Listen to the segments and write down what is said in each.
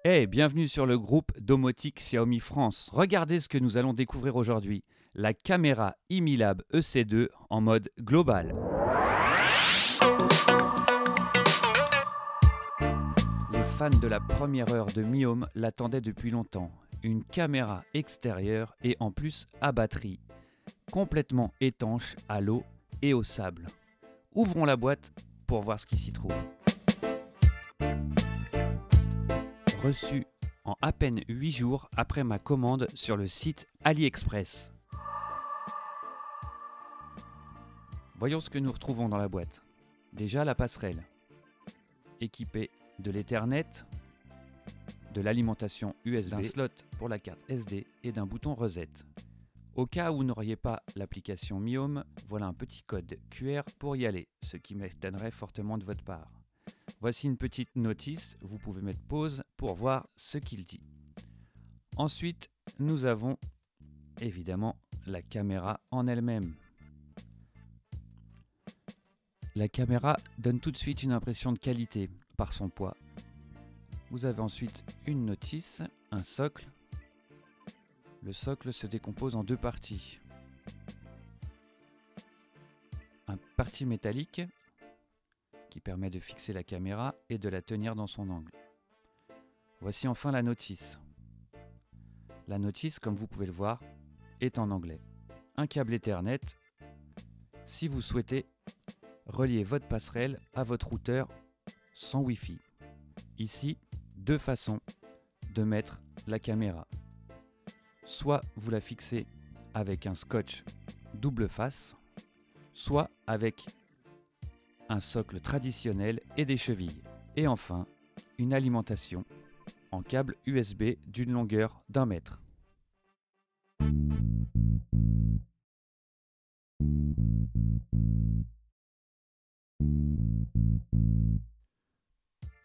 Hey, bienvenue sur le groupe Domotique Xiaomi France. Regardez ce que nous allons découvrir aujourd'hui. La caméra IMILAB EC2 en mode global. Les fans de la première heure de Mi Home l'attendaient depuis longtemps. Une caméra extérieure et en plus à batterie, complètement étanche à l'eau et au sable. Ouvrons la boîte pour voir ce qui s'y trouve. Reçu en à peine 8 jours après ma commande sur le site AliExpress. Voyons ce que nous retrouvons dans la boîte. Déjà la passerelle, équipée de l'Ethernet, de l'alimentation USB, d'un slot pour la carte SD et d'un bouton reset. Au cas où vous n'auriez pas l'application Mi Home, voilà un petit code QR pour y aller, ce qui m'étonnerait fortement de votre part. Voici une petite notice, vous pouvez mettre pause pour voir ce qu'il dit. Ensuite, nous avons évidemment la caméra en elle-même. La caméra donne tout de suite une impression de qualité par son poids. Vous avez ensuite une notice, un socle. Le socle se décompose en deux parties. Une partie métallique qui permet de fixer la caméra et de la tenir dans son angle. Voici enfin la notice. La notice, comme vous pouvez le voir, est en anglais. Un câble Ethernet si vous souhaitez relier votre passerelle à votre routeur sans Wi-Fi. Ici, deux façons de mettre la caméra. Soit vous la fixez avec un scotch double face, soit avec un socle traditionnel et des chevilles. Et enfin, une alimentation en câble USB d'une longueur d'1 mètre.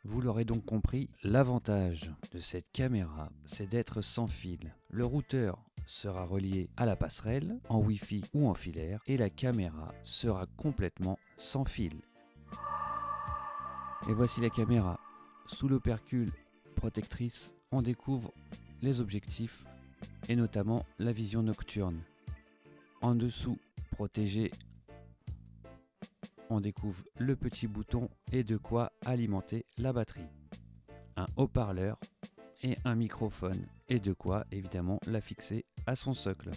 Vous l'aurez donc compris, l'avantage de cette caméra, c'est d'être sans fil. Le routeur sera relié à la passerelle, en Wi-Fi ou en filaire, et la caméra sera complètement sans fil. Et voici la caméra. Sous l'opercule protectrice, on découvre les objectifs et notamment la vision nocturne. En dessous, protégé, on découvre le petit bouton et de quoi alimenter la batterie. Un haut-parleur et un microphone et de quoi évidemment la fixer à son socle.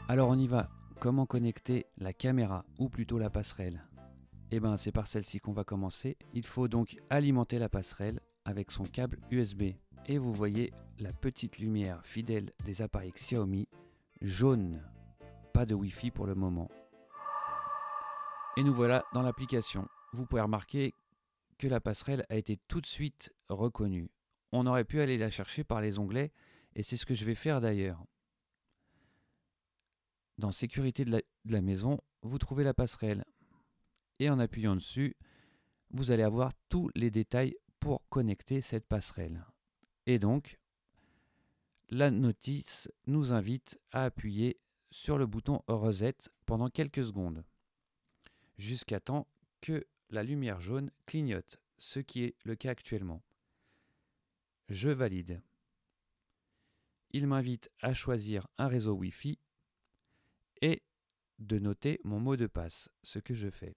Alors on y va. Comment connecter la caméra ou plutôt la passerelle? Eh bien c'est par celle-ci qu'on va commencer. Il faut donc alimenter la passerelle avec son câble USB. Et vous voyez la petite lumière fidèle des appareils Xiaomi, jaune. Pas de Wi-Fi pour le moment. Et nous voilà dans l'application. Vous pouvez remarquer que la passerelle a été tout de suite reconnue. On aurait pu aller la chercher par les onglets et c'est ce que je vais faire d'ailleurs. Dans sécurité de la maison, vous trouvez la passerelle. Et en appuyant dessus, vous allez avoir tous les détails pour connecter cette passerelle. Et donc, la notice nous invite à appuyer sur le bouton Reset pendant quelques secondes, jusqu'à temps que la lumière jaune clignote, ce qui est le cas actuellement. Je valide. Il m'invite à choisir un réseau Wi-Fi et de noter mon mot de passe, ce que je fais.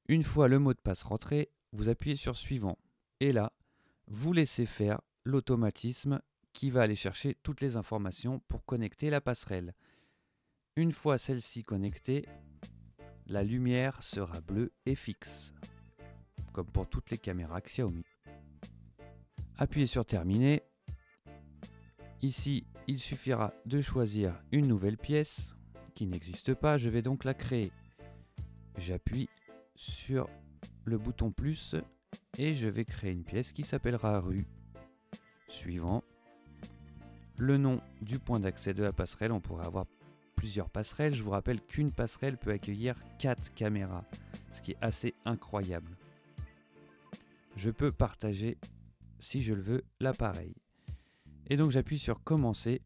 Une fois le mot de passe rentré, vous appuyez sur Suivant. Et là, vous laissez faire l'automatisme qui va aller chercher toutes les informations pour connecter la passerelle. Une fois celle-ci connectée, la lumière sera bleue et fixe, comme pour toutes les caméras Xiaomi. Appuyez sur Terminer. Ici, il suffira de choisir une nouvelle pièce qui n'existe pas. Je vais donc la créer. J'appuie sur le bouton plus et je vais créer une pièce qui s'appellera rue. Suivant. Le nom du point d'accès de la passerelle. On pourrait avoir plusieurs passerelles. Je vous rappelle qu'une passerelle peut accueillir 4 caméras, ce qui est assez incroyable. Je peux partager, si je le veux, l'appareil. Et donc j'appuie sur Commencer.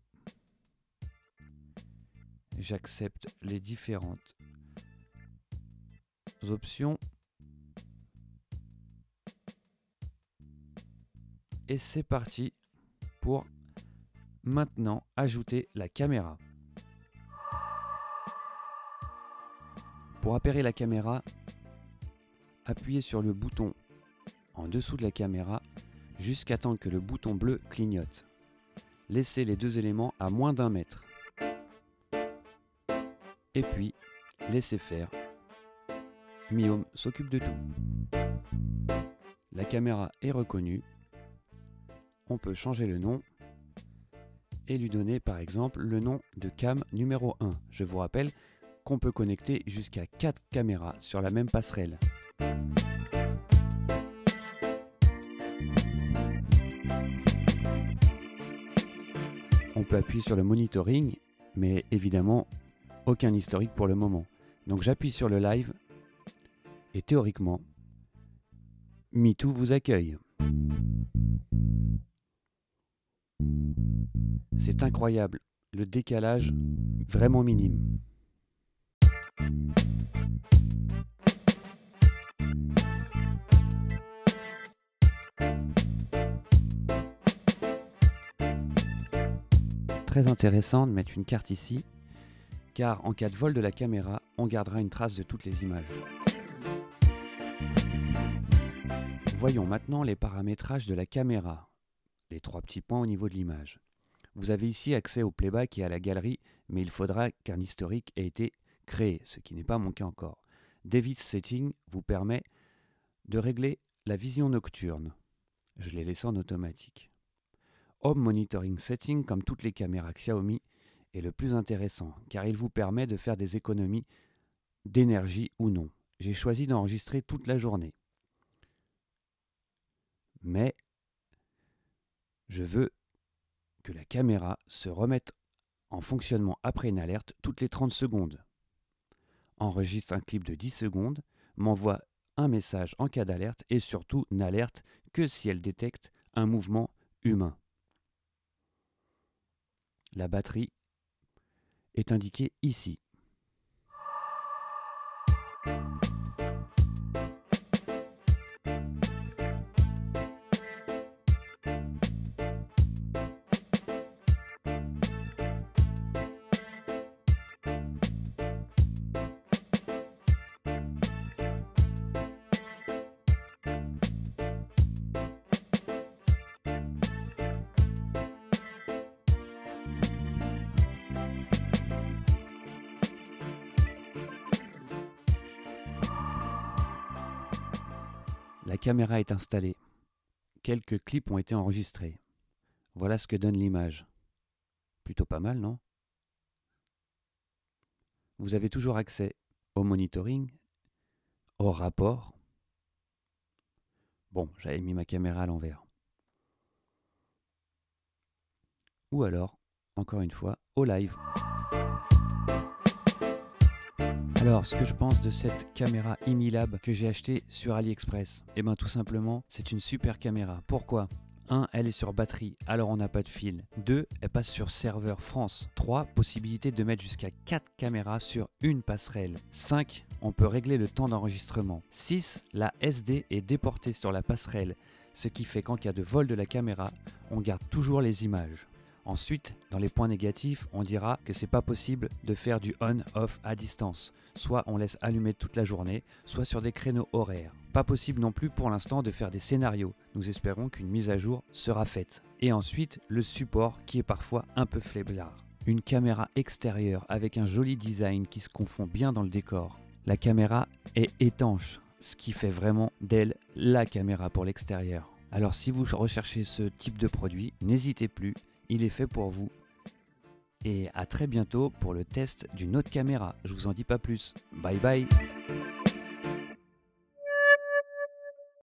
j'accepte les différentes options. Et c'est parti pour maintenant ajouter la caméra. Pour appairer la caméra, appuyez sur le bouton en dessous de la caméra jusqu'à temps que le bouton bleu clignote. Laissez les deux éléments à moins d'1 mètre. Et puis, laissez faire. Mi-Home s'occupe de tout. La caméra est reconnue. On peut changer le nom et lui donner par exemple le nom de cam numéro 1. Je vous rappelle qu'on peut connecter jusqu'à 4 caméras sur la même passerelle. On peut appuyer sur le monitoring, mais évidemment aucun historique pour le moment. Donc j'appuie sur le live et théoriquement, MeToo vous accueille. C'est incroyable, le décalage vraiment minime. Très intéressant de mettre une carte ici, car en cas de vol de la caméra, on gardera une trace de toutes les images. Voyons maintenant les paramétrages de la caméra, les 3 petits points au niveau de l'image. Vous avez ici accès au playback et à la galerie, mais il faudra qu'un historique ait été créé, ce qui n'est pas mon cas encore. David's Setting vous permet de régler la vision nocturne. Je l'ai laissé en automatique. Home Monitoring Setting, comme toutes les caméras Xiaomi, est le plus intéressant, car il vous permet de faire des économies d'énergie ou non. J'ai choisi d'enregistrer toute la journée. Mais je veux que la caméra se remette en fonctionnement après une alerte toutes les 30 secondes. Enregistre un clip de 10 secondes, m'envoie un message en cas d'alerte et surtout n'alerte que si elle détecte un mouvement humain. La batterie est indiquée ici. La caméra est installée. Quelques clips ont été enregistrés. Voilà ce que donne l'image. Plutôt pas mal, non? Vous avez toujours accès au monitoring, au rapport. Bon, j'avais mis ma caméra à l'envers. Ou alors, encore une fois, au live. Alors, ce que je pense de cette caméra Imilab que j'ai achetée sur AliExpress, eh bien tout simplement, c'est une super caméra. Pourquoi ? 1. Elle est sur batterie, alors on n'a pas de fil. 2. Elle passe sur serveur France. 3. Possibilité de mettre jusqu'à 4 caméras sur une passerelle. 5. On peut régler le temps d'enregistrement. 6. La SD est déportée sur la passerelle, ce qui fait qu'en cas de vol de la caméra, on garde toujours les images. Ensuite, dans les points négatifs, on dira que c'est pas possible de faire du on-off à distance. Soit on laisse allumer toute la journée, soit sur des créneaux horaires. Pas possible non plus pour l'instant de faire des scénarios. Nous espérons qu'une mise à jour sera faite. Et ensuite, le support qui est parfois un peu faiblard. Une caméra extérieure avec un joli design qui se confond bien dans le décor. La caméra est étanche, ce qui fait vraiment d'elle la caméra pour l'extérieur. Alors si vous recherchez ce type de produit, n'hésitez plus. Il est fait pour vous. Et à très bientôt pour le test d'une autre caméra. Je vous en dis pas plus. Bye bye.